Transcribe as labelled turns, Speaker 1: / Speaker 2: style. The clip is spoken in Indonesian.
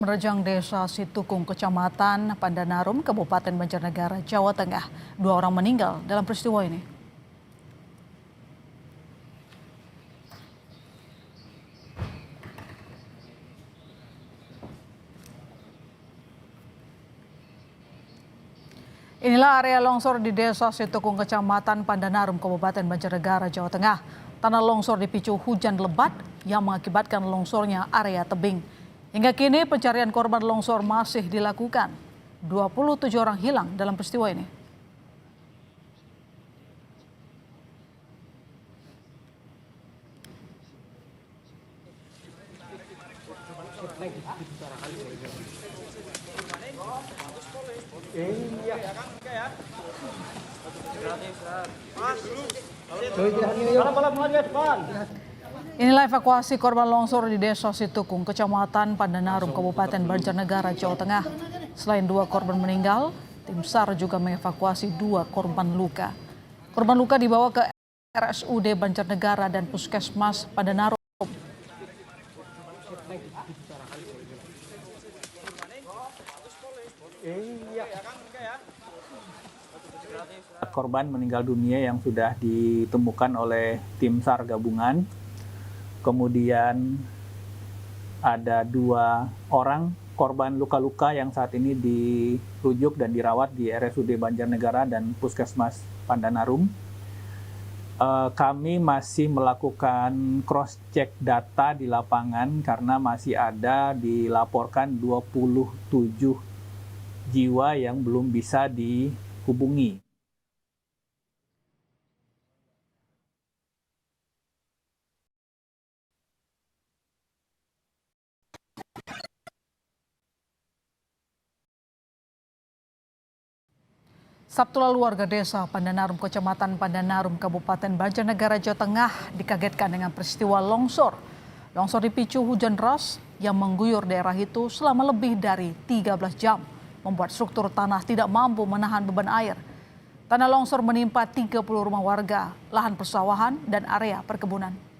Speaker 1: Menerjang Desa Situkung, Kecamatan Pandanarum, Kabupaten Banjarnegara, Jawa Tengah. 2 orang meninggal dalam peristiwa ini. Inilah area longsor di Desa Situkung, Kecamatan Pandanarum, Kabupaten Banjarnegara, Jawa Tengah. Tanah longsor dipicu hujan lebat yang mengakibatkan longsornya area tebing. Hingga kini pencarian korban longsor masih dilakukan. 27 orang hilang dalam peristiwa ini. Inilah evakuasi korban longsor di Desa Situkung, Kecamatan Pandanarum, Kabupaten Banjarnegara, Jawa Tengah. Selain 2 korban meninggal, tim SAR juga mengevakuasi 2 korban luka. Korban luka dibawa ke RSUD Banjarnegara dan Puskesmas Pandanarum.
Speaker 2: Korban meninggal dunia yang sudah ditemukan oleh tim SAR gabungan. Kemudian ada 2 orang korban luka-luka yang saat ini dirujuk dan dirawat di RSUD Banjarnegara dan Puskesmas Pandanarum. Kami masih melakukan cross-check data di lapangan karena masih ada dilaporkan 27 jiwa yang belum bisa dihubungi.
Speaker 1: Sabtu lalu warga desa Pandanarum, Kecamatan Pandanarum, Kabupaten Banjarnegara, Jawa Tengah dikagetkan dengan peristiwa longsor. Longsor dipicu hujan deras yang mengguyur daerah itu selama lebih dari 13 jam, membuat struktur tanah tidak mampu menahan beban air. Tanah longsor menimpa 30 rumah warga, lahan persawahan, dan area perkebunan.